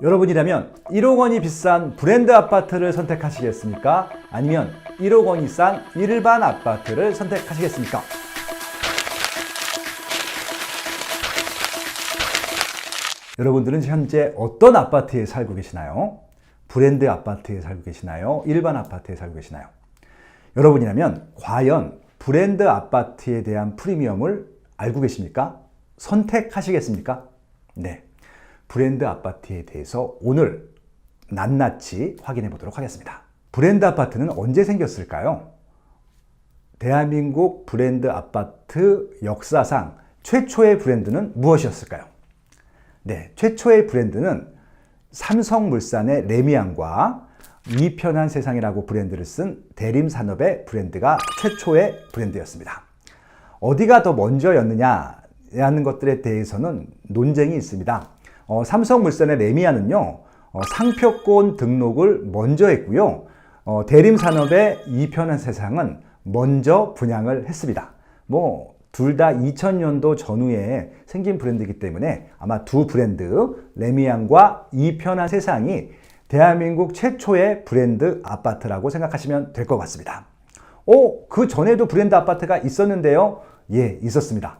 여러분이라면 1억 원이 비싼 브랜드 아파트를 선택하시겠습니까? 아니면 1억 원이 싼 일반 아파트를 선택하시겠습니까? 여러분들은 현재 어떤 아파트에 살고 계시나요? 브랜드 아파트에 살고 계시나요? 일반 아파트에 살고 계시나요? 여러분이라면 과연 브랜드 아파트에 대한 프리미엄을 알고 계십니까? 선택하시겠습니까? 네. 브랜드 아파트에 대해서 오늘 낱낱이 확인해 보도록 하겠습니다. 브랜드 아파트는 언제 생겼을까요? 대한민국 브랜드 아파트 역사상 최초의 브랜드는 무엇이었을까요? 네, 최초의 브랜드는 삼성물산의 레미안과 이편한세상이라고 브랜드를 쓴 대림산업의 브랜드가 최초의 브랜드였습니다. 어디가 더 먼저였느냐라는 것들에 대해서는 논쟁이 있습니다. 삼성물산의 레미안은요, 상표권 등록을 먼저 했고요. 대림산업의 이편한세상은 먼저 분양을 했습니다. 둘 다 2000년도 전후에 생긴 브랜드이기 때문에 아마 두 브랜드, 레미안과 이편한세상이 대한민국 최초의 브랜드 아파트라고 생각하시면 될 것 같습니다. 그 전에도 브랜드 아파트가 있었는데요. 예, 있었습니다.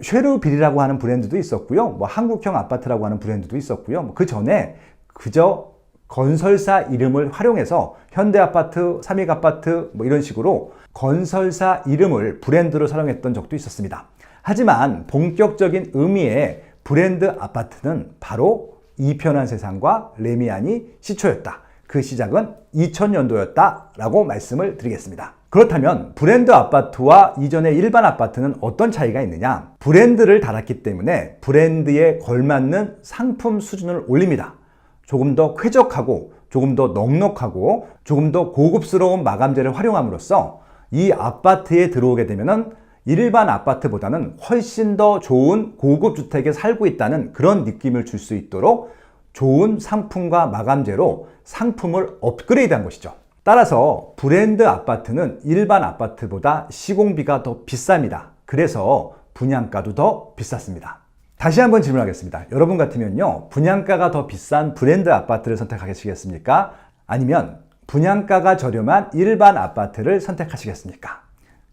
쉐르빌이라고 하는 브랜드도 있었고요. 한국형 아파트라고 하는 브랜드도 있었고요. 그 전에 그저 건설사 이름을 활용해서 현대아파트, 삼익아파트 이런 식으로 건설사 이름을 브랜드로 사용했던 적도 있었습니다. 하지만 본격적인 의미의 브랜드 아파트는 바로 이편한세상과 레미안이 시초였다. 그 시작은 2000년도였다라고 말씀을 드리겠습니다. 그렇다면 브랜드 아파트와 이전의 일반 아파트는 어떤 차이가 있느냐? 브랜드를 달았기 때문에 브랜드에 걸맞는 상품 수준을 올립니다. 조금 더 쾌적하고 조금 더 넉넉하고 조금 더 고급스러운 마감재를 활용함으로써 이 아파트에 들어오게 되면은 일반 아파트보다는 훨씬 더 좋은 고급 주택에 살고 있다는 그런 느낌을 줄 수 있도록 좋은 상품과 마감재로 상품을 업그레이드한 것이죠. 따라서 브랜드 아파트는 일반 아파트보다 시공비가 더 비쌉니다. 그래서 분양가도 더 비쌌습니다. 다시 한번 질문하겠습니다. 여러분 같으면요, 분양가가 더 비싼 브랜드 아파트를 선택하시겠습니까? 아니면 분양가가 저렴한 일반 아파트를 선택하시겠습니까?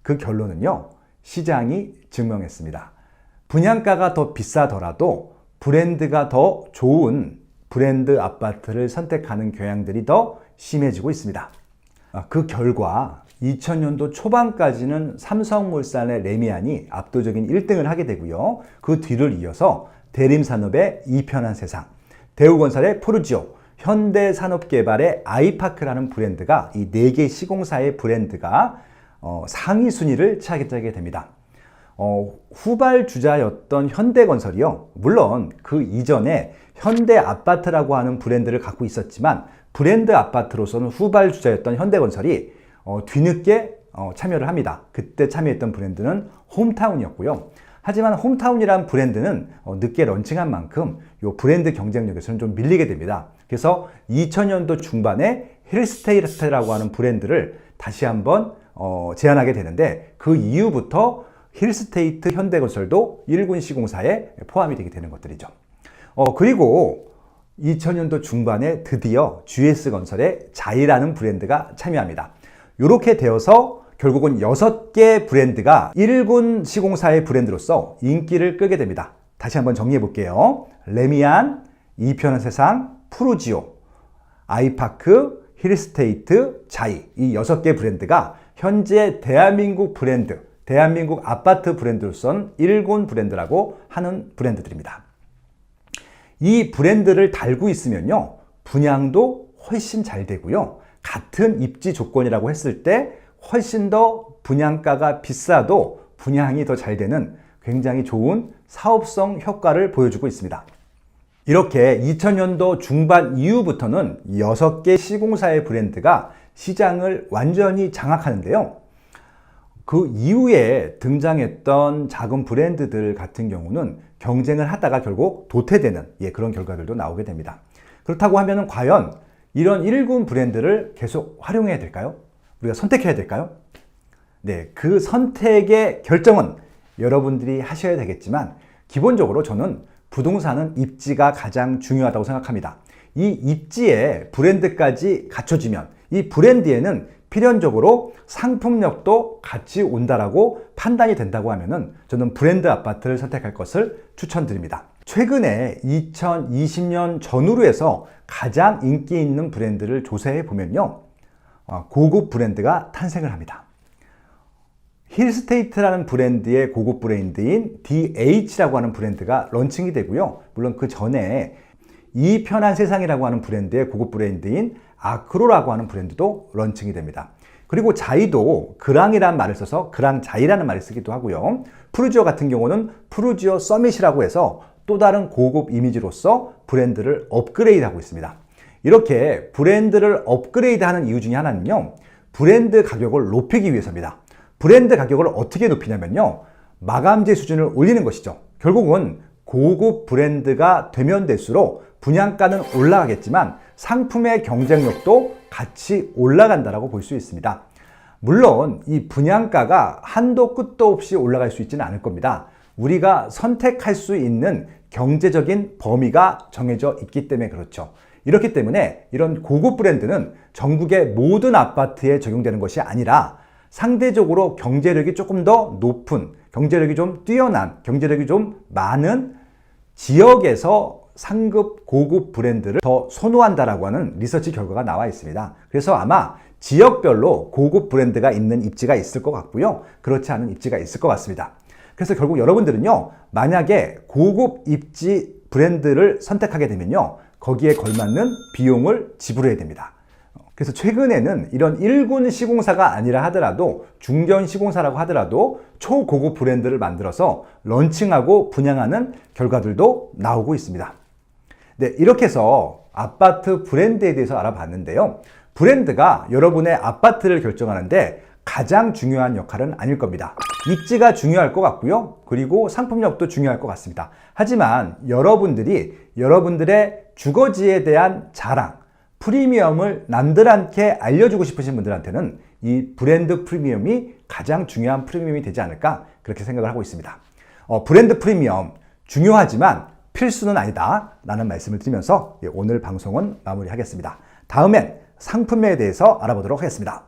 그 결론은요, 시장이 증명했습니다. 분양가가 더 비싸더라도 브랜드가 더 좋은 브랜드 아파트를 선택하는 경향들이 더 심해지고 있습니다. 그 결과 2000년도 초반까지는 삼성물산의 레미안이 압도적인 1등을 하게 되고요. 그 뒤를 이어서 대림산업의 이편한세상, 대우건설의 포르지오, 현대산업개발의 아이파크라는 브랜드가 이 4개 시공사의 브랜드가 상위 순위를 차지하게 됩니다. 후발주자였던 현대건설이요. 물론 그 이전에 현대아파트라고 하는 브랜드를 갖고 있었지만 브랜드 아파트로서는 후발주자였던 현대건설이 뒤늦게 참여를 합니다. 그때 참여했던 브랜드는 홈타운이었고요. 하지만 홈타운이라는 브랜드는 늦게 런칭한 만큼 이 브랜드 경쟁력에서는 좀 밀리게 됩니다. 그래서 2000년도 중반에 힐스테이트라고 하는 브랜드를 다시 한번 제안하게 되는데 그 이후부터 힐스테이트 현대건설도 1군 시공사에 포함이 되게 되는 것들이죠. 그리고 2000년도 중반에 드디어 GS건설의 자이라는 브랜드가 참여합니다. 이렇게 되어서 결국은 6개 브랜드가 1군 시공사의 브랜드로서 인기를 끄게 됩니다. 다시 한번 정리해 볼게요. 레미안, 이편한세상, 포르지오, 아이파크, 힐스테이트, 자이, 이 6개 브랜드가 현재 대한민국 브랜드, 대한민국 아파트 브랜드로서는 1군 브랜드라고 하는 브랜드들입니다. 이 브랜드를 달고 있으면요, 분양도 훨씬 잘 되고요. 같은 입지 조건이라고 했을 때 훨씬 더 분양가가 비싸도 분양이 더 잘 되는 굉장히 좋은 사업성 효과를 보여주고 있습니다. 이렇게 2000년도 중반 이후부터는 6개 시공사의 브랜드가 시장을 완전히 장악하는데요. 그 이후에 등장했던 작은 브랜드들 같은 경우는 경쟁을 하다가 결국 도태되는 그런 결과들도 나오게 됩니다. 그렇다고 하면 과연 이런 1군 브랜드를 계속 활용해야 될까요? 우리가 선택해야 될까요? 네, 그 선택의 결정은 여러분들이 하셔야 되겠지만 기본적으로 저는 부동산은 입지가 가장 중요하다고 생각합니다. 이 입지에 브랜드까지 갖춰지면 이 브랜드에는 필연적으로 상품력도 같이 온다라고 판단이 된다고 하면은 저는 브랜드 아파트를 선택할 것을 추천드립니다. 최근에 2020년 전후로 해서 가장 인기 있는 브랜드를 조사해 보면요, 고급 브랜드가 탄생을 합니다. 힐스테이트라는 브랜드의 고급 브랜드인 DH라고 하는 브랜드가 런칭이 되고요. 물론 그 전에 이 편한 세상이라고 하는 브랜드의 고급 브랜드인 아크로라고 하는 브랜드도 런칭이 됩니다. 그리고 자이도 그랑이라는 말을 써서 그랑자이라는 말을 쓰기도 하고요. 푸르지오 같은 경우는 푸르지오 서밋이라고 해서 또 다른 고급 이미지로서 브랜드를 업그레이드하고 있습니다. 이렇게 브랜드를 업그레이드하는 이유 중에 하나는요, 브랜드 가격을 높이기 위해서입니다. 브랜드 가격을 어떻게 높이냐면요, 마감재 수준을 올리는 것이죠. 결국은 고급 브랜드가 되면 될수록 분양가는 올라가겠지만 상품의 경쟁력도 같이 올라간다고 볼 수 있습니다. 물론 이 분양가가 한도 끝도 없이 올라갈 수 있지는 않을 겁니다. 우리가 선택할 수 있는 경제적인 범위가 정해져 있기 때문에 그렇죠. 이렇기 때문에 이런 고급 브랜드는 전국의 모든 아파트에 적용되는 것이 아니라 상대적으로 경제력이 조금 더 높은, 경제력이 좀 뛰어난, 경제력이 좀 많은 지역에서 상급 고급 브랜드를 더 선호한다라고 하는 리서치 결과가 나와 있습니다. 그래서 아마 지역별로 고급 브랜드가 있는 입지가 있을 것 같고요, 그렇지 않은 입지가 있을 것 같습니다. 그래서 결국 여러분들은요, 만약에 고급 입지 브랜드를 선택하게 되면요, 거기에 걸맞는 비용을 지불해야 됩니다. 그래서 최근에는 이런 1군 시공사가 아니라 하더라도 중견 시공사라고 하더라도 초고급 브랜드를 만들어서 런칭하고 분양하는 결과들도 나오고 있습니다. 네, 이렇게 해서 아파트 브랜드에 대해서 알아봤는데요. 브랜드가 여러분의 아파트를 결정하는데 가장 중요한 역할은 아닐 겁니다. 입지가 중요할 것 같고요. 그리고 상품력도 중요할 것 같습니다. 하지만 여러분들이 여러분들의 주거지에 대한 자랑, 프리미엄을 남들한테 알려주고 싶으신 분들한테는 이 브랜드 프리미엄이 가장 중요한 프리미엄이 되지 않을까, 그렇게 생각을 하고 있습니다. 브랜드 프리미엄 중요하지만 필수는 아니다 라는 말씀을 드리면서 오늘 방송은 마무리하겠습니다. 다음엔 상품에 대해서 알아보도록 하겠습니다.